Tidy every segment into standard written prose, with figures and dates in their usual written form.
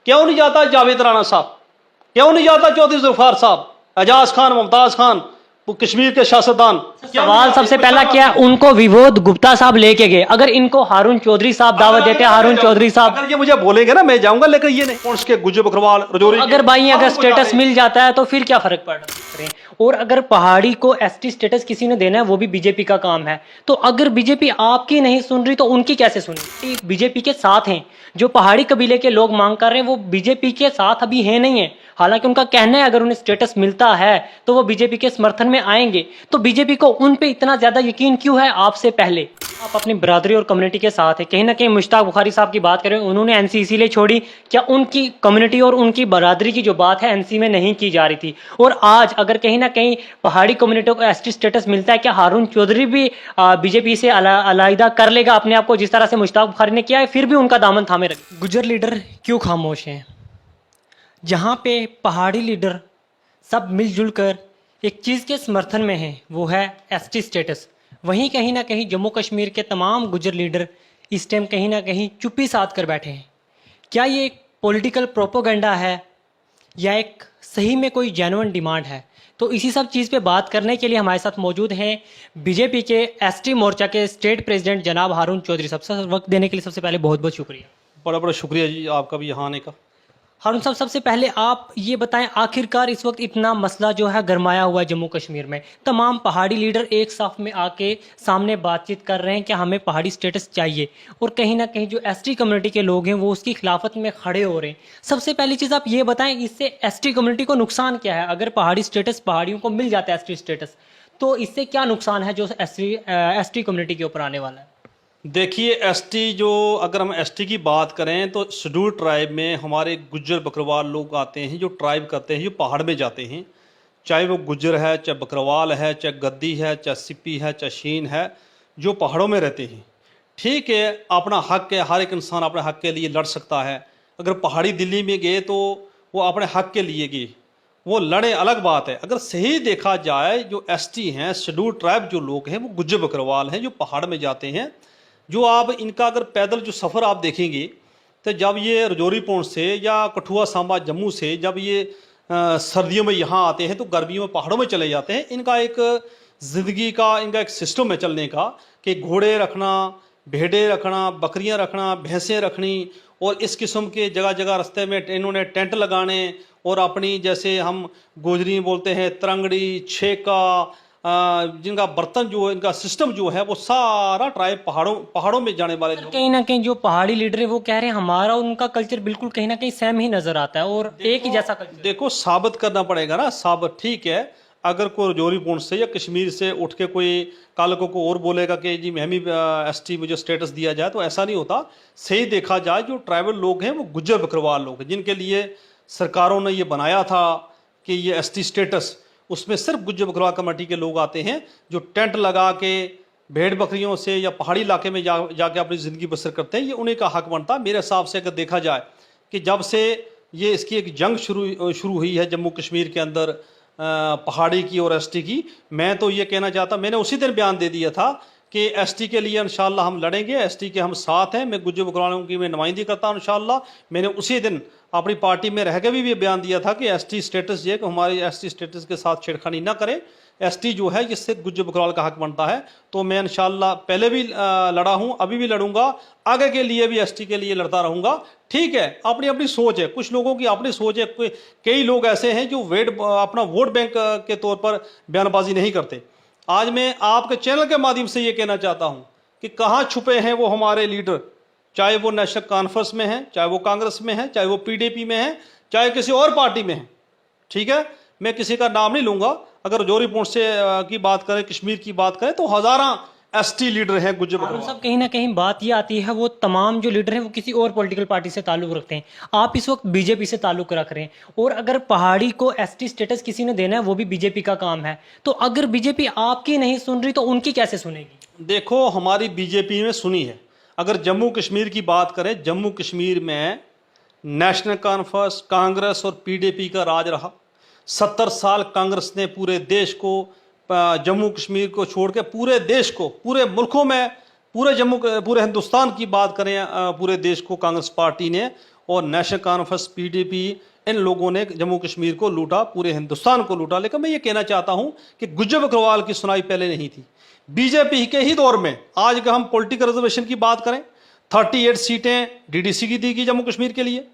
क्यों नहीं जाता जावेद राणा साहब, क्यों नहीं जाता चौधरी जुल्फार साहब, एजाज खान, मुमताज खान, वो कश्मीर के सियासतदान? सवाल सबसे पहला क्या उनको विनोद गुप्ता साहब लेके गए? अगर इनको हारून चौधरी साहब दावत देते हैं, हारून चौधरी साहब, अगर ये मुझे बोलेंगे ना मैं जाऊंगा, लेकिन ये नहीं। पुंछ के गुज्जर बकरवाल, रजौरी, अगर भाई अगर स्टेटस मिल जाता है तो फिर क्या फर्क पड़ रहा है? और अगर पहाड़ी को एसटी स्टेटस किसी ने देना है वो भी बीजेपी का काम है, तो अगर बीजेपी आपकी नहीं सुन रही तो उनकी कैसे सुनी? बीजेपी के साथ हैं, जो पहाड़ी कबीले के लोग मांग कर रहे हैं वो बीजेपी के साथ अभी है नहीं है। हालांकि उनका कहना है अगर उन्हें स्टेटस मिलता है तो वो बीजेपी के समर्थन में आएंगे। तो बीजेपी को उन पे इतना ज्यादा यकीन क्यों है आपसे पहले? आप अपनी बरादरी और कम्युनिटी के साथ है। कहीं ना कहीं मुश्ताक बुखारी साहब की बात करें, उन्होंने एनसी इसीलिए छोड़ी, क्या उनकी कम्युनिटी और उनकी बरादरी की जो बात है एनसी में नहीं की जा रही थी? और आज अगर कहीं ना कहीं पहाड़ी कम्युनिटी को एसटी स्टेटस मिलता है, क्या हारून चौधरी भी बीजेपी से अलहदा कर लेगा अपने आप को, जिस तरह से मुश्ताक बुखारी ने किया है? फिर भी उनका दामन थामे रखे। गुजर लीडर क्यों खामोश हैं? जहाँ पे पहाड़ी लीडर सब मिलजुल कर एक चीज़ के समर्थन में हैं, वो है एसटी स्टेटस, वहीं कहीं ना कहीं जम्मू कश्मीर के तमाम गुजर लीडर इस टाइम कहीं ना कहीं चुप्पी साध कर बैठे हैं। क्या ये एक पॉलिटिकल प्रोपोगंडा है या एक सही में कोई जेन्युइन डिमांड है? तो इसी सब चीज़ पे बात करने के लिए हमारे साथ मौजूद हैं बीजेपी के एसटी मोर्चा के स्टेट प्रेसिडेंट जनाब हारून चौधरी साहब। वक्त देने के लिए सबसे पहले बहुत बहुत शुक्रिया। बड़ा बड़ा शुक्रिया जी आपका भी यहाँ आने का। हारून साहब, सबसे पहले आप ये बताएं, आखिरकार इस वक्त इतना मसला जो है गरमाया हुआ है जम्मू कश्मीर में, तमाम पहाड़ी लीडर एक साफ में आके सामने बातचीत कर रहे हैं कि हमें पहाड़ी स्टेटस चाहिए, और कहीं ना कहीं जो एसटी कम्युनिटी के लोग हैं वो उसकी खिलाफत में खड़े हो रहे हैं। सबसे पहली चीज़ आप ये बताएं, इससे एसटी कम्युनिटी को नुकसान क्या है? अगर पहाड़ी स्टेटस पहाड़ियों को मिल जाता है एसटी स्टेटस, तो इससे क्या नुकसान है जो एसटी कम्युनिटी के ऊपर आने वाला है? देखिए एसटी जो, अगर हम एसटी की बात करें तो शेड्यूल ट्राइब में हमारे गुज्जर बकरवाल लोग आते हैं, जो ट्राइब करते हैं, जो पहाड़ में जाते हैं, चाहे वो गुज्जर है, चाहे बकरवाल है, चाहे गद्दी है, चाहे सिप्पी है, चाहे शीन है, जो पहाड़ों में रहते हैं। ठीक है, अपना हक है, हर एक इंसान अपने हक के लिए लड़ सकता है। अगर पहाड़ी दिल्ली में गए तो वो अपने हक के लिए गए, वो लड़े, अलग बात है। अगर सही देखा जाए जो एसटी हैं, शेड्यूल ट्राइब जो लोग हैं, वो गुज्जर बकरवाल हैं जो पहाड़ में जाते हैं। जो आप इनका अगर पैदल जो सफ़र आप देखेंगे, तो जब ये रजौरी पुंछ से या कठुआ सांबा जम्मू से जब ये सर्दियों में यहाँ आते हैं तो गर्मियों में पहाड़ों में चले जाते हैं। इनका एक ज़िंदगी का, इनका एक सिस्टम है चलने का, कि घोड़े रखना, भेड़ें रखना, बकरियाँ रखना, भैंसें रखनी, और इस किस्म के जगह जगह रास्ते में इन्होंने टेंट लगाने, और अपनी, जैसे हम गोजरी बोलते हैं, तरंगड़ी, छेका, जिनका बर्तन जो है, इनका सिस्टम जो है, वो सारा ट्राइब पहाड़ों में जाने वाले लोग। कहीं ना कहीं जो पहाड़ी लीडर है वो कह रहे हैं हमारा और उनका कल्चर बिल्कुल कहीं ना कहीं सेम ही नजर आता है और एक ही जैसा कल्चर। देखो साबित करना पड़ेगा ना, साबित। ठीक है, अगर कोई रजौरी पुंछ से या कश्मीर से उठ के कोई कल को और बोलेगा कि जी मैं भी एसटी मुझे स्टेटस दिया जाए, तो ऐसा नहीं होता। सही देखा जाए जो ट्राइबल लोग हैं वो गुज्जर बकरवाल लोग हैं, जिनके लिए सरकारों ने ये बनाया था कि ये एसटी स्टेटस, उसमें सिर्फ गुज्जर बकरवाल कमेटी के लोग आते हैं, जो टेंट लगा के भेड़ बकरियों से या पहाड़ी इलाके में जाके अपनी ज़िंदगी बसर करते हैं। ये उन्हीं का हक बनता है। मेरे हिसाब से अगर देखा जाए कि जब से ये इसकी एक जंग शुरू हुई है जम्मू कश्मीर के अंदर पहाड़ी की और एसटी की, मैं तो ये कहना चाहता, मैंने उसी दिन बयान दे दिया था कि एसटी के लिए इंशाल्लाह हम लड़ेंगे, एसटी के हम साथ हैं। मैं गुज्जर बकरवालों की मैं नुमाइंदगी करता हूँ इंशाल्लाह। मैंने उसी दिन अपनी पार्टी में रह के भी बयान दिया था कि एसटी स्टेटस ये, कि हमारी एसटी स्टेटस के साथ छेड़खानी ना करें। एसटी जो है जिससे गुज्जर बकरवाल का हक बनता है। तो मैं इंशाल्लाह पहले भी लड़ा हूँ, अभी भी लड़ूंगा, आगे के लिए भी एसटी के लिए लड़ता रहूँगा। ठीक है, अपनी अपनी सोच है, कुछ लोगों की अपनी सोच है। कई लोग ऐसे हैं जो अपना वोट बैंक के तौर पर बयानबाजी नहीं करते। आज मैं आपके चैनल के माध्यम से ये कहना चाहता हूँ कि कहाँ छुपे हैं वो हमारे लीडर, चाहे वो नेशनल कॉन्फ्रेंस में है, चाहे वो कांग्रेस में है, चाहे वो पीडीपी में है, चाहे किसी और पार्टी में है। ठीक है, मैं किसी का नाम नहीं लूंगा। अगर रजौरी पुंछ से की बात करें, कश्मीर की बात करें, तो हजारों एसटी लीडर हैं गुज्जर बकरवाल। सब कहीं ना कहीं बात ये आती है, वो तमाम जो लीडर हैं वो किसी और पॉलिटिकल पार्टी से ताल्लुक रखते हैं। आप इस वक्त बीजेपी से ताल्लुक रख रहे हैं, और अगर पहाड़ी को एसटी स्टेटस किसी ने देना है वो भी बीजेपी का काम है। तो अगर बीजेपी आपकी नहीं सुन रही तो उनकी कैसे सुनेगी? देखो, हमारी बीजेपी में सुनी है। अगर जम्मू कश्मीर की बात करें, जम्मू कश्मीर में नेशनल कॉन्फ्रेंस, कांग्रेस और पीडीपी का राज रहा। 70 साल कांग्रेस ने पूरे देश को, जम्मू कश्मीर को छोड़ के पूरे देश को, पूरे मुल्कों में, पूरे हिंदुस्तान की बात करें, पूरे देश को कांग्रेस पार्टी ने और नेशनल कॉन्फ्रेंस पीडीपी इन लोगों ने जम्मू कश्मीर को लूटा, पूरे हिंदुस्तान को लूटा। लेकिन मैं ये कहना चाहता हूं कि गुज्जर बकरवाल की सुनाई पहले नहीं थी। बीजेपी के ही दौर में, आज अगर हम पॉलिटिकल रिजर्वेशन की बात करें, 38 सीटें डीडीसी की दी गई जम्मू कश्मीर के लिए,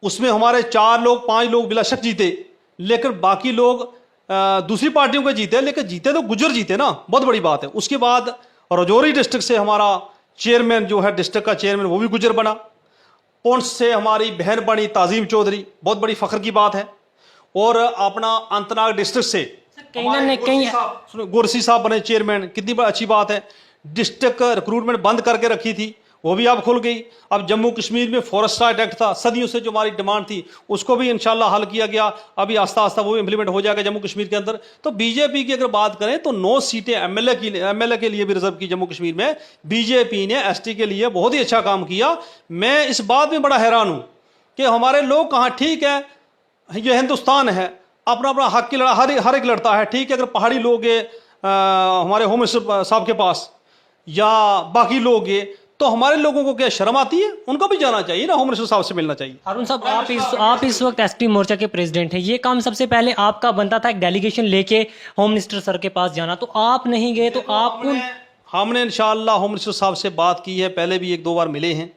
उसमें हमारे 4 लोग 5 लोग बिलाशक जीते, लेकिन बाकी लोग दूसरी पार्टियों के जीते, लेकिन जीते तो गुज्जर जीते ना, बहुत बड़ी बात है। उसके बाद राजौरी डिस्ट्रिक्ट से हमारा चेयरमैन जो है, डिस्ट्रिक्ट का चेयरमैन, वो भी गुज्जर बना। पुंछ से हमारी बहन बनी ताजीम चौधरी, बहुत बड़ी फख्र की बात है। और अपना अनंतनाग डिस्ट्रिक्ट से कहीं गुरसी साहब बने चेयरमैन, कितनी बड़ी अच्छी बात है। डिस्ट्रिक्ट रिक्रूटमेंट बंद करके रखी थी, वो भी अब खुल गई। अब जम्मू कश्मीर में फॉरेस्ट राइट एक्ट था, सदियों से जो हमारी डिमांड थी, उसको भी इंशाल्लाह हल किया गया। अभी आस्ता आस्ता वो इंप्लीमेंट हो जाएगा जम्मू कश्मीर के अंदर। तो बीजेपी की अगर बात करें तो 9 सीटें एमएलए के लिए भी रिजर्व की जम्मू कश्मीर में। बीजेपी ने एसटी के लिए बहुत ही अच्छा काम किया। मैं इस बात में बड़ा हैरान हूं कि हमारे लोग कहाँ, ठीक है ये हिंदुस्तान है, अपना अपना हक की लड़ा हर एक लड़ता है, ठीक है। अगर पहाड़ी लोग हमारे होम मिनिस्टर साहब के पास या बाकी लोग तो हमारे लोगों को क्या शर्म आती है? उनको भी जाना चाहिए ना, होम मिनिस्टर साहब से मिलना चाहिए। हारून साहब, आप इस वक्त एसटी मोर्चा के प्रेसिडेंट हैं, ये काम सबसे पहले आपका बनता था, एक डेलीगेशन लेके होम मिनिस्टर सर के पास जाना, तो आप नहीं गए। तो आप हमने इंशाअल्लाह होम मिनिस्टर साहब से बात की है, पहले भी 1-2 बार मिले हैं।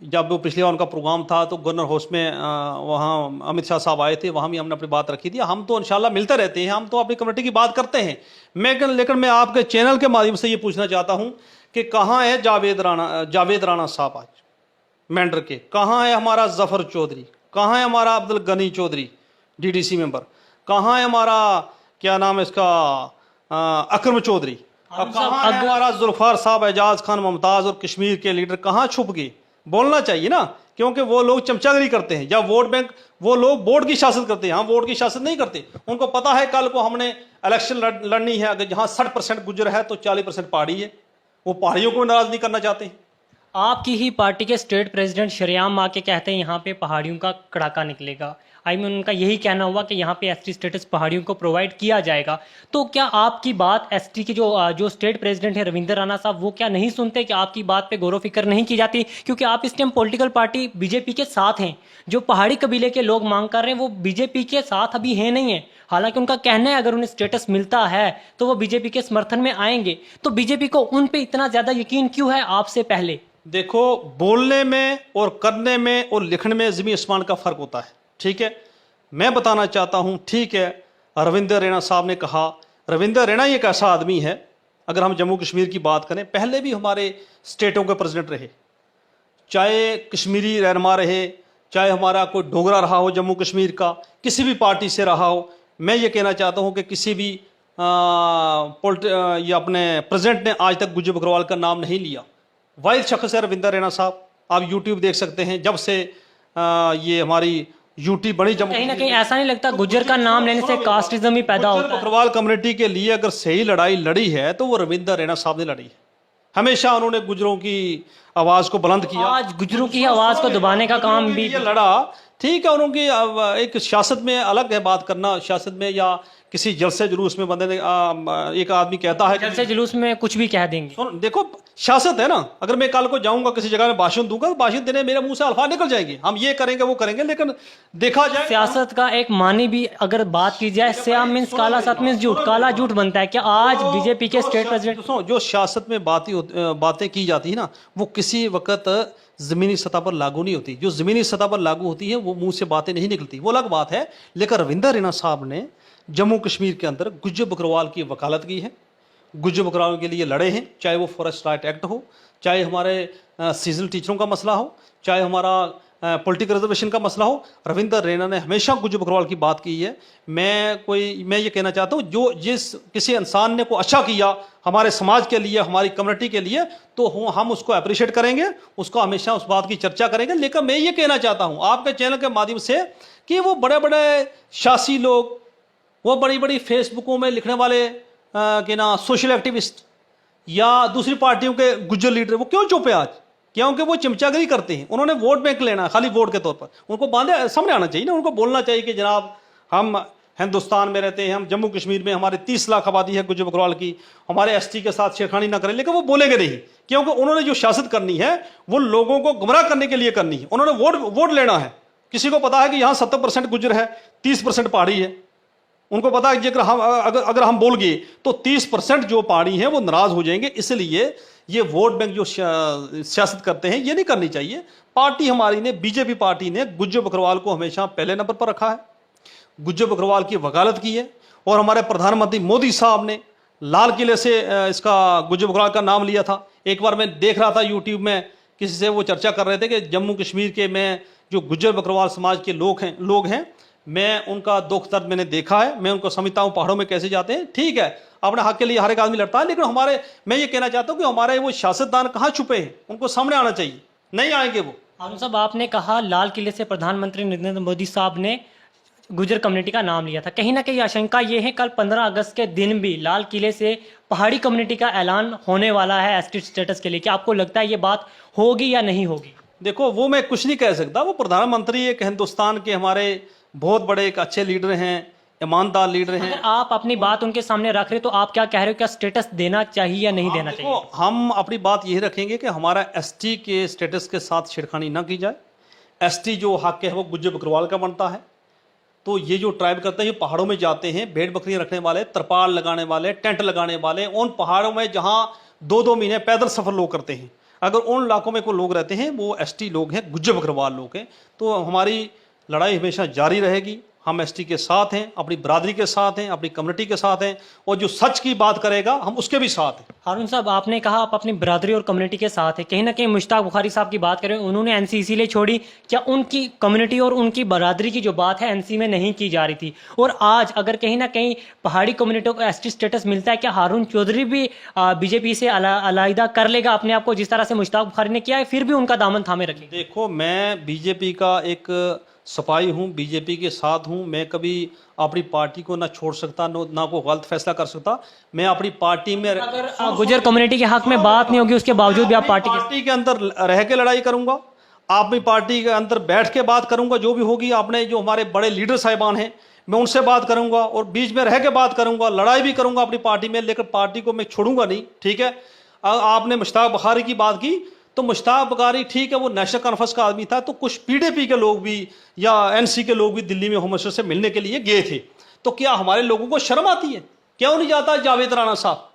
जब वो पिछले बार उनका प्रोग्राम था तो गवर्नर हाउस में वहाँ अमित शाह साहब आए थे, वहाँ भी हमने अपनी बात रखी थी। हम तो इंशाल्लाह मिलते रहते हैं, हम तो अपनी कम्युनिटी की बात करते हैं। लेकिन मैं आपके चैनल के माध्यम से ये पूछना चाहता हूँ कि कहाँ है जावेद राणा साहब आज मेंढर के? कहाँ है हमारा जफर चौधरी? कहाँ है हमारा अब्दुल गनी चौधरी डीडीसी मेंबर? कहाँ है हमारा क्या नाम है इसका अकरम चौधरी? कहाँ है हमारा जुल्फार साहब, एजाज खान मुमताज और कश्मीर के लीडर? कहाँ छुप गए? बोलना चाहिए ना, क्योंकि वो लोग चमचागिरी करते हैं या वोट बैंक, वो लोग वोट की शासन करते हैं। हम वोट की शासन नहीं करते। उनको पता है कल को हमने इलेक्शन लड़नी है, अगर जहां 60% गुज्जर है तो 40% पहाड़ी है, वो पहाड़ियों को नाराज नहीं करना चाहते। आपकी ही पार्टी के स्टेट प्रेसिडेंट शरेआम आके कहते हैं यहाँ पे पहाड़ियों का कड़ाका निकलेगा। आई मीन उनका यही कहना हुआ कि यहाँ पे एसटी स्टेटस पहाड़ियों को प्रोवाइड किया जाएगा। तो क्या आपकी बात एसटी के जो स्टेट प्रेसिडेंट है रविंदर राणा साहब, वो क्या नहीं सुनते कि आपकी बात पे गौर फिक्र नहीं की जाती? क्योंकि आप इस टाइम पॉलिटिकल पार्टी बीजेपी के साथ हैं, जो पहाड़ी कबीले के लोग मांग कर रहे हैं वो बीजेपी के साथ अभी है नहीं है। हालांकि उनका कहना है अगर उन्हें स्टेटस मिलता है तो वो बीजेपी के समर्थन में आएंगे। तो बीजेपी को उन पे इतना ज्यादा यकीन क्यों है आपसे पहले? देखो, बोलने में और करने में और लिखने में जमीन आसमान का फर्क होता है, ठीक है। मैं बताना चाहता हूं, ठीक है, रविंदर रैना साहब ने कहा, रविंदर रैना एक ऐसा आदमी है, अगर हम जम्मू कश्मीर की बात करें, पहले भी हमारे स्टेटों के प्रेसिडेंट रहे, चाहे कश्मीरी रहनुमा रहे, चाहे हमारा कोई डोगरा रहा हो जम्मू कश्मीर का, किसी भी पार्टी से रहा हो। मैं ये कहना चाहता हूं कि किसी भी ये अपने प्रेसिडेंट ने आज तक गुज्जर बकरवाल का नाम नहीं लिया। वाहिद शख्स है रविंदर रैना साहब। आप यूट्यूब देख सकते हैं, जब से ये हमारी यूटी बड़ी जम्मू, कहीं ना कहीं ऐसा नहीं लगता गुज्जर का नाम लेने से कास्टिज्म ही पैदा होता है? बकरवाल कम्युनिटी के लिए अगर सही लड़ाई लड़ी है तो वो रविंदर रैना साहब ने लड़ी है। हमेशा उन्होंने गुजरों की आवाज को बुलंद किया। आज गुजरों की आवाज को दबाने का काम भी लड़ा, ठीक है। उनकी एक सियासत में अलग है बात करना, सियासत में या किसी जलसे जुलूस में बंदे ने एक आदमी कहता है जलसे जुलूस में कुछ भी कह देंगे। देखो, सियासत है ना। अगर मैं कल को जाऊंगा किसी जगह में भाषण दूंगा तो भाषण देने मेरे मुंह से अल्फाज निकल जाएंगे, हम ये करेंगे वो करेंगे, लेकिन देखा जाए सियासत का एक मानी भी अगर बात की जाए, श्याम मीन्स काला, सत मीन्स झूठ, काला झूठ बनता है। क्या आज बीजेपी के स्टेट प्रेसिडेंट जो सियासत में बातें की जाती है ना, वो किसी वक्त जमीनी सतह पर लागू नहीं होती। जो जमीनी सतह पर लागू होती है वो मुंह से बातें नहीं निकलती, वो अलग बात है। लेकिन रविंदर रैना साहब ने जम्मू कश्मीर के अंदर गुज्जर बकरवाल की वकालत की है, गुज्जर बकरवाल के लिए लड़े हैं, चाहे वो फॉरेस्ट राइट एक्ट हो, चाहे हमारे सीजनल टीचरों का मसला हो, चाहे हमारा पॉलिटिकल रिजर्वेशन का मसला हो। रविंदर रैना ने हमेशा गुज्जर बकरवाल की बात की है। मैं ये कहना चाहता हूँ, जो जिस किसी इंसान ने को अच्छा किया हमारे समाज के लिए, हमारी कम्युनिटी के लिए, तो हम उसको अप्रिशिएट करेंगे, उसको हमेशा उस बात की चर्चा करेंगे। लेकिन मैं ये कहना चाहता हूँ आपके चैनल के माध्यम से कि वो बड़े बड़े शासी लोग, वो बड़ी बड़ी फेसबुकों में लिखने वाले कि ना सोशल एक्टिविस्ट या दूसरी पार्टियों के गुज्जर लीडर, वो क्यों चुप है आज? क्योंकि वो चिमचागिरी करते हैं। उन्होंने वोट बैंक लेना है खाली वोट के तौर पर। उनको बांधे सामने आना चाहिए ना, उनको बोलना चाहिए कि जनाब हम हिंदुस्तान में रहते हैं, हम जम्मू कश्मीर में हमारे 30 लाख आबादी है गुज्जर बकरवाल की, हमारे एसटी के साथ छेड़खानी ना करें, लेकिन वो बोलेंगे नहीं, क्योंकि उन्होंने जो सियासत करनी है वो लोगों को गुमराह करने के लिए करनी है। उन्होंने वोट लेना है। किसी को पता है कि यहाँ 70% गुज्जर है, 30% पहाड़ी है। उनको पता है कि अगर हम बोल गए तो 30% जो पहाड़ी हैं वो नाराज हो जाएंगे। इसलिए ये वोट बैंक जो सियासत करते हैं ये नहीं करनी चाहिए। पार्टी हमारी ने, बीजेपी पार्टी ने गुज्जर बकरवाल को हमेशा पहले नंबर पर रखा है, गुज्जर बकरवाल की वकालत की है। और हमारे प्रधानमंत्री मोदी साहब ने लाल किले से इसका गुज्जर बकरवाल का नाम लिया था। एक बार मैं देख रहा था यूट्यूब में, किसी से वो चर्चा कर रहे थे कि जम्मू कश्मीर के में जो गुज्जर बकरवाल समाज के लोग हैं, मैं उनका दुख दर्द मैंने देखा है, मैं उनको समझता हूँ पहाड़ों में कैसे जाते हैं। ठीक है, अपने हक के लिए हर एक आदमी लड़ता है, लेकिन मैं ये कहना चाहता हूँ कि हमारे वो सियासतदान कहाँ छुपे हैं, उनको सामने आना चाहिए। नहीं आएंगे वो। हारून साहब, आपने कहा लाल किले से प्रधानमंत्री नरेंद्र मोदी साहब ने गुजर कम्युनिटी का नाम लिया था। कहीं ना कहीं आशंका ये है कल 15 अगस्त के दिन भी लाल किले से पहाड़ी कम्युनिटी का ऐलान होने वाला है एसटी स्टेटस के लिए। क्या आपको लगता है ये बात होगी या नहीं होगी? देखो, वो मैं कुछ नहीं कह सकता। वो प्रधानमंत्री एक हिंदुस्तान के हमारे बहुत बड़े एक अच्छे लीडर हैं, ईमानदार लीडर हैं। अगर आप अपनी बात उनके सामने रख रहे तो आप क्या कह रहे हो, क्या स्टेटस देना चाहिए या नहीं देना चाहिए? हम अपनी बात यही रखेंगे कि हमारा एसटी के स्टेटस के साथ छेड़खानी ना की जाए। एसटी जो हक है वो गुज्जर बकरवाल का बनता है। तो ये जो ट्राइब करते हैं, ये पहाड़ों में जाते हैं, भेड़ बकरियां रखने वाले, तरपाल लगाने वाले, टेंट लगाने वाले, उन पहाड़ों में जहां 2-2 महीने पैदल सफर लोग करते हैं, अगर उन इलाकों में कोई लोग रहते हैं वो एसटी लोग हैं, गुज्जर बकरवाल लोग हैं। तो हमारी लड़ाई हमेशा जारी रहेगी। हम एसटी के साथ हैं, अपनी बरादरी के साथ हैं, अपनी कम्युनिटी के साथ हैं, और जो सच की बात करेगा हम उसके भी साथ हैं। हारून साहब, आपने कहा आप अपनी बरादरी और कम्युनिटी के साथ हैं। कहीं ना कहीं मुश्ताक बुखारी साहब की बात करें, उन्होंने एनसी इसीलिए छोड़ी, क्या उनकी कम्युनिटी और उनकी बरादरी की जो बात है एनसी में नहीं की जा रही थी? और आज अगर कहीं ना कहीं पहाड़ी कम्युनिटी को एसटी स्टेटस मिलता है, क्या हारून चौधरी भी बीजेपी से अलहदा कर लेगा अपने आप को, जिस तरह से मुश्ताक बुखारी ने किया है, फिर भी उनका दामन थामे रखेगा? देखो, मैं बीजेपी का एक सफाई हूँ, बीजेपी के साथ हूँ। मैं कभी अपनी पार्टी को ना छोड़ सकता, ना कोई गलत फैसला कर सकता। मैं अपनी पार्टी में अगर गुजर कम्युनिटी के हक में बात नहीं होगी उसके बावजूद भी आप पार्टी के अंदर रह के लड़ाई करूंगा, अपनी पार्टी के अंदर बैठ के बात करूंगा। जो भी होगी, अपने जो हमारे बड़े लीडर साहिबान हैं मैं उनसे बात करूंगा और बीच में रह के बात करूंगा, लड़ाई भी करूंगा अपनी पार्टी में, लेकिन पार्टी को मैं छोड़ूंगा नहीं। ठीक है, आपने मुश्ताक बुखारी की बात की, तो मुश्ताक बुखारी ठीक है, वो नेशनल कॉन्फ्रेंस का आदमी था, तो कुछ पीडीपी के लोग भी या एनसी के लोग भी दिल्ली में होम मिनिस्टर से मिलने के लिए गए थे। तो क्या हमारे लोगों को शर्म आती है? क्यों नहीं जाता जावेद राणा साहब,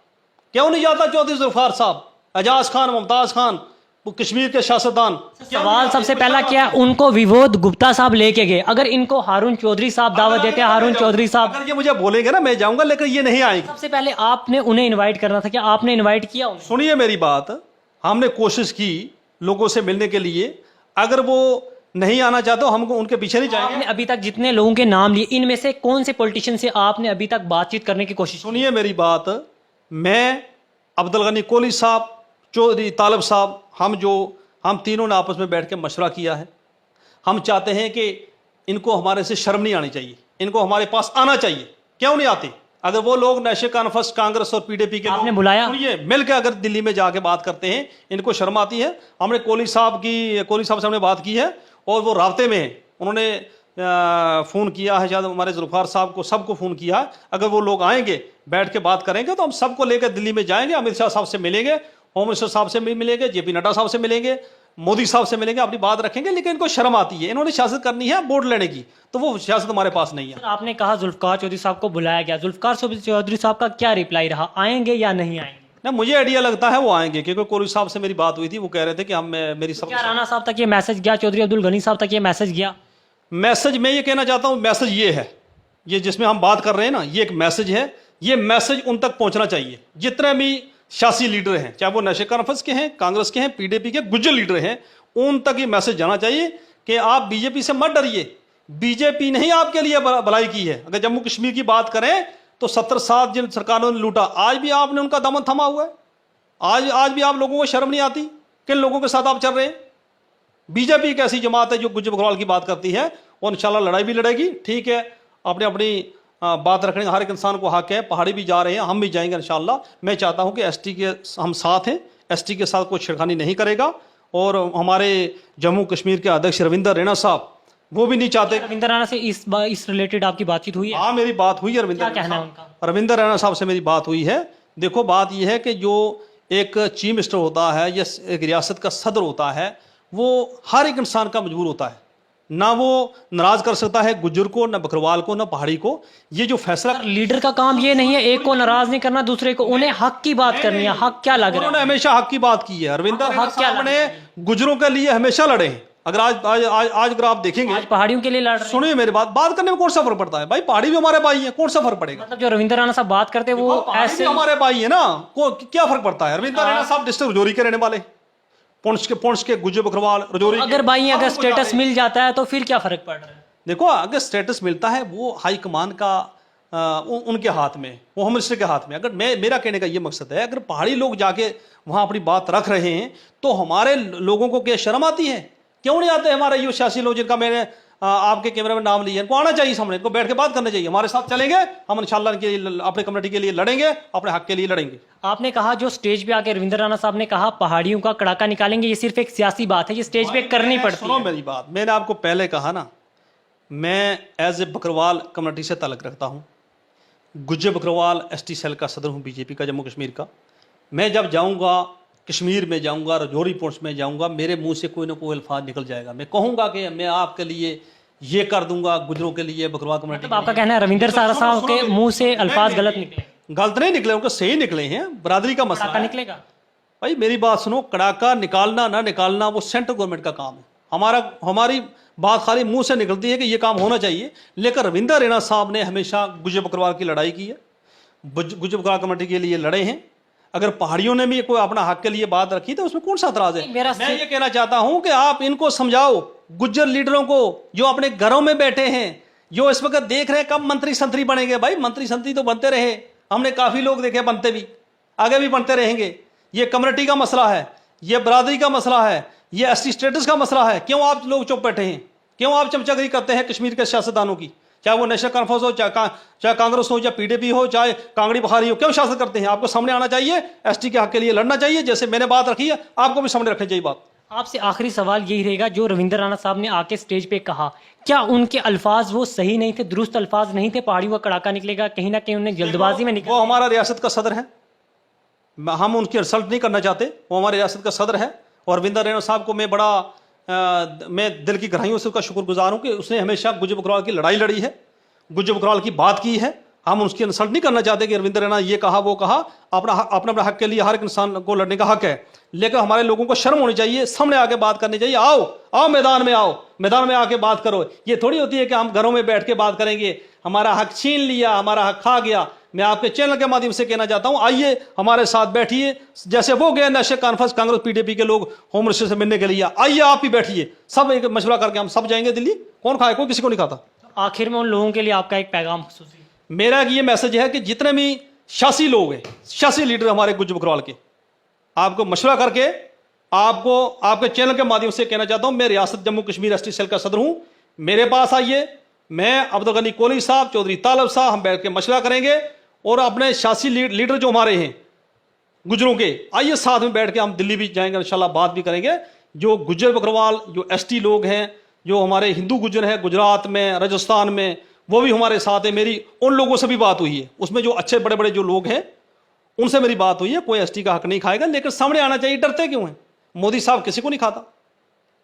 क्यों नहीं जाता चौधरी जुल्फिकार साहब, एजाज खान, मुमताज खान, वो कश्मीर के सियासतदान? सवाल सबसे पहला, क्या उनको विनोद गुप्ता साहब लेके गए? अगर इनको हारून चौधरी साहब दावत देते हैं, हारून चौधरी साहब अगर ये मुझे बोलेंगे ना मैं जाऊंगा, लेकिन ये नहीं आएंगे। सबसे पहले आपने उन्हें इनवाइट करना था, क्या आपने इनवाइट किया उन्हें? सुनिए मेरी बात, हमने कोशिश की लोगों से मिलने के लिए, अगर वो नहीं आना चाहते हम उनके पीछे नहीं जाएंगे। आपने अभी तक जितने लोगों के नाम लिए, इनमें से कौन से पॉलिटिशियन से आपने अभी तक बातचीत करने की कोशिश? सुनिए मेरी बात, मैं, अब्दुल गनी कोहली साहब, चौधरी तालब साहब, हम तीनों ने आपस में बैठ के मशवरा किया है। हम चाहते हैं कि इनको हमारे से शर्म नहीं आनी चाहिए, इनको हमारे पास आना चाहिए। क्यों नहीं आते? अगर वो लोग नेशनल कॉन्फ्रेंस, कांग्रेस और पीडीपी के आपने बुलाया, सुनिए, मिलकर अगर दिल्ली में जाके बात करते हैं, इनको शर्म आती है। हमने कोहली साहब से हमने बात की है और वो राब्ते में हैं। उन्होंने फ़ोन किया है, शायद हमारे जुल्फिकार साहब को, सबको फ़ोन किया है। अगर वो लोग आएंगे, बैठ के बात करेंगे, तो हम सबको लेकर दिल्ली में जाएंगे, अमित शाह साहब से मिलेंगे, होम मिनिस्टर साहब से भी मिलेंगे, जेपी नड्डा साहब से मिलेंगे, मोदी साहब से मिलेंगे, अपनी बात रखेंगे। लेकिन इनको शर्म आती है, इन्होंने सियासत करनी है वोट लेने की, तो वो सियासत हमारे पास नहीं है। आपने कहा जुल्फिकार चौधरी साहब को बुलाया गया, जुल्फिकार चौधरी साहब का क्या रिप्लाई रहा, आएंगे या नहीं आएंगे? ना, मुझे आइडिया लगता है वो आएंगे, क्योंकि कोहली साहब से मेरी बात हुई थी, वो कह रहे थे कि हम मेरी सब। क्या राणा साहब तक ये मैसेज गया, चौधरी अब्दुल गनी साहब तक ये मैसेज गया? मैसेज मैं ये कहना चाहता हूँ, मैसेज ये है, ये जिसमें हम बात कर रहे हैं ना, ये एक मैसेज है। ये मैसेज उन तक पहुंचना चाहिए, जितने भी सियासी लीडर हैं, चाहे वो नेशनल कॉन्फ्रेंस के हैं, कांग्रेस के हैं, पीडीपी के गुज्जर लीडर हैं, उन तक ये मैसेज जाना चाहिए कि आप बीजेपी से मत डरिए। बीजेपी ने ही आपके लिए भलाई की है। अगर जम्मू कश्मीर की बात करें तो 70 साल जिन सरकारों ने लूटा, आज भी आपने उनका दामन थमा हुआ है। आज भी आप लोगों को शर्म नहीं आती? किन लोगों के साथ आप चल रहे हैं? बीजेपी एक ऐसी जमात है जो गुज्जर बकरवाल की बात करती है, और इंशाल्लाह लड़ाई भी लड़ेगी। ठीक है, अपनी अपनी बात रखने का हर एक इंसान को हक है। पहाड़ी भी जा रहे हैं, हम भी जाएंगे इंशाल्लाह। मैं चाहता हूं कि एसटी के हम साथ हैं, एसटी के साथ कोई छेड़खानी नहीं करेगा। और हमारे जम्मू कश्मीर के अध्यक्ष रविंदर रैना साहब वो भी नहीं चाहते। रविंद्र राणा से इस रिलेटेड आपकी बातचत हुई है? हाँ, मेरी बात हुई है क्या कहना है उनका? रविंद्र रैना साहब से मेरी बात हुई है। देखो, बात यह है कि जो एक चीफ मिनिस्टर होता है या एक रियासत का सदर होता है, वो हर एक इंसान का मजबूर होता है। ना वो नाराज कर सकता है गुज्जर को, ना बकरवाल को, ना पहाड़ी को। ये जो फैसला, लीडर का काम ये नहीं है एक को नाराज नहीं करना, दूसरे को, उन्हें हक की बात करनी है। हक क्या लग रहा है? उन्होंने हमेशा हक की बात की है। रविंद्र रैना हक क्या साहब ने गुजरों के लिए हमेशा लड़े हैं। अगर आज अगर आप देखेंगे, आज पहाड़ियों के लिए लड़ रहे हैं। सुनिए मेरी बात करने में कौन सा फर्क पड़ता है भाई? पहाड़ी भी हमारे भाई है, कौन सा फर्क पड़ेगा? मतलब जो रविंद्र राणा साहब बात करते हैं वो ऐसे ऐसे हमारे भाई है ना, क्या फर्क पड़ता है? रविंद्र रैना साहब डिस्ट्रिक्ट रजौरी के रहने वाले, पुंछ के गुज्जर बकरवाल रजौरी। अगर भाई अगर स्टेटस मिल जाता है तो फिर क्या फर्क पड़ रहा है? देखो, अगर स्टेटस मिलता है वो हाईकमान का उनके हाथ में, वो होम मिनिस्टर के हाथ में। अगर मेरा कहने का ये मकसद है, अगर पहाड़ी लोग जाके वहां अपनी बात रख रहे हैं तो हमारे लोगों को क्या शर्म आती है? क्यों नहीं आते हमारे ये सियासी लोग जिनका मैंने आपके कैमरे में नाम लिया? इनको आना चाहिए सामने, इनको बैठ के बात करनी चाहिए। हमारे साथ चलेंगे, हम इंशाल्लाह अपने कम्युनिटी के लिए लड़ेंगे, अपने हक के लिए लड़ेंगे। आपने कहा जो स्टेज पे आके रविंद्र राणा साहब ने कहा पहाड़ियों का कड़ाका निकालेंगे, ये सिर्फ एक सियासी बात है, ये स्टेज पे करनी पड़ती सुनो है। मेरी बात, मैंने आपको पहले कहा ना, मैं एज ए बकरवाल कम्युनिटी से ताल्लुक रखता हूँ। गुज्जर बकरवाल एसटी सेल का सदर हूँ बीजेपी का जम्मू कश्मीर का। मैं जब जाऊँगा कश्मीर में, जाऊँगा रजौरी पुंछ में जाऊँगा, मेरे मुंह से कोई ना कोई अल्फाज निकल जाएगा। मैं कहूँगा कि मैं आपके लिए ये कर दूंगा, गुजरों के लिए, बकरवाल कम्युनिटी। मतलब आपका कहना है रविंद्र राणा साहब के मुंह से अल्फाज गलत निकले? गलत नहीं निकले, उनको सही निकले हैं। बरादरी का मसला कड़ाका है। निकलेगा? भाई मेरी बात सुनो, कड़ाका निकालना ना निकालना वो सेंट्रल गवर्नमेंट का काम है। हमारी बात खाली मुंह से निकलती है कि ये काम होना चाहिए। लेकिन रविंद्र रैना साहब ने हमेशा गुज्जर बकरवाल की लड़ाई की है, गुज्जर बकरवाल कमेटी के लिए लड़े हैं। अगर पहाड़ियों ने भी कोई अपना हक के लिए बात रखी तो उसमें कौन सा एतराज है? मैं ये कहना चाहता हूं कि आप इनको समझाओ, गुज्जर लीडरों को जो अपने घरों में बैठे हैं, जो इस वक्त देख रहे हैं कब मंत्री संतरी बनेंगे। भाई मंत्री संतरी तो बनते रहे, हमने काफी लोग देखे बनते भी, आगे भी बनते रहेंगे। ये कम्युनिटी का मसला है, ये बरादरी का मसला है, ये एसटी स्टेटस का मसला है। क्यों आप लोग चुप बैठे हैं? क्यों आप चमचागिरी करते हैं कश्मीर के सियासतदानों की? चाहे वो नेशनल कॉन्फ्रेंस हो, चाहे कांग्रेस हो, चाहे पीडीपी हो, चाहे कांगड़ी बुखारी हो, क्यों शासन करते हैं? आपको सामने आना चाहिए, एसटी के हक के लिए लड़ना चाहिए। जैसे मैंने बात रखी है, आपको भी सामने रखनी चाहिए बात। आपसे आखिरी सवाल यही रहेगा, जो रविंद्र राणा साहब ने आके स्टेज पे कहा, क्या उनके अल्फाज वो सही नहीं थे, दुरुस्त अल्फाज नहीं थे? पहाड़ियों का कड़ाका निकलेगा, कहीं ना कहीं उन्हें जल्दबाजी में वो हमारा रियासत का सदर है, हम उनकी इंसल्ट नहीं करना चाहते। वो हमारे रियासत का सदर है और रविंद्र रैना साहब को मैं मैं दिल की गहराइयों से उसका शुक्रगुजार हूँ कि उसने हमेशा गुज्जर बकरवाल की लड़ाई लड़ी है, गुज्जर बकरवाल की बात की है। हम उसकी इंसल्ट नहीं करना चाहते कि रविंद्र रैना ये कहा वो कहा। अपना हक के लिए हर एक इंसान को लड़ने का हक है, लेकिन हमारे लोगों को शर्म होनी चाहिए, सामने आके बात करनी चाहिए। आओ मैदान में आओ, मैदान में आके बात करो। ये थोड़ी होती है कि हम घरों में बैठ के बात करेंगे, हमारा हक छीन लिया, हमारा हक खा गया। मैं आपके चैनल के माध्यम से कहना चाहता हूं, आइए हमारे साथ बैठिए। जैसे वो गए नेशनल कॉन्फ्रेंस, कांग्रेस पीडीपी के लोग होम मिनिस्टर से मिलने के लिए, आइए आप भी बैठिए, सब एक मशवरा करके हम सब जाएंगे दिल्ली। कौन खाए? कोई किसी को नहीं खाता। आखिर में उन लोगों के लिए आपका एक पैगाम खुसूसी? मेरा ये मैसेज है कि जितने भी सियासी लोग हैं, सियासी लीडर हमारे गुज्जर बकरवाल के, आपको मशवरा करके आपको आपके चैनल के माध्यम से कहना चाहता हूं, मैं रियासत जम्मू कश्मीर एसटी सेल का सदर हूं। मेरे पास आइए, मैं अब्दुल गनी कोहली साहब, चौधरी तालब साहब, हम बैठ के मशवरा करेंगे और अपने सियासी लीडर जो हमारे हैं गुजरों के, आइए साथ में बैठ के हम दिल्ली भी जाएंगे, इंशाल्लाह बात भी करेंगे। जो गुज्जर बकरवाल, जो एसटी लोग हैं, जो हमारे हिंदू गुज्जर हैं गुजरात में, राजस्थान में, वो भी हमारे साथ है। मेरी उन लोगों से भी बात हुई है, उसमें जो अच्छे बड़े बड़े जो लोग हैं उनसे मेरी बात हुई है। कोई एसटी का हक नहीं खाएगा, लेकिन सामने आना चाहिए। डरते क्यों हैं? मोदी साहब किसी को नहीं खाता,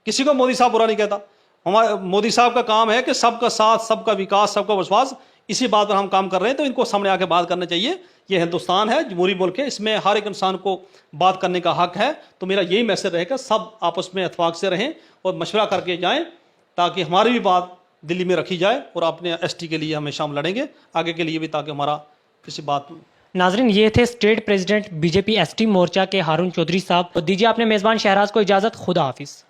किसी को मोदी साहब बुरा नहीं कहता। हमारे मोदी साहब का काम है कि सबका साथ, सबका विकास, सबका विश्वास, इसी बात पर हम काम कर रहे हैं। तो इनको सामने आके बात करना चाहिए। ये हिंदुस्तान है, जमहूरी मुल्क है, इसमें हर एक इंसान को बात करने का हक है। तो मेरा यही मैसेज रहेगा, सब आपस में इत्तेफाक से रहें और मशवरा करके जाएं, ताकि हमारी भी बात दिल्ली में रखी जाए और अपने एसटी के लिए हमेशा हम लड़ेंगे आगे के लिए भी, ताकि हमारा किसी बात। नाजरीन, ये थे स्टेट प्रेसिडेंट बीजेपी एसटी मोर्चा के हारून चौधरी साहब। दीजिए अपने मेज़बान शहराज को इजाज़त। खुदा हाफिज़।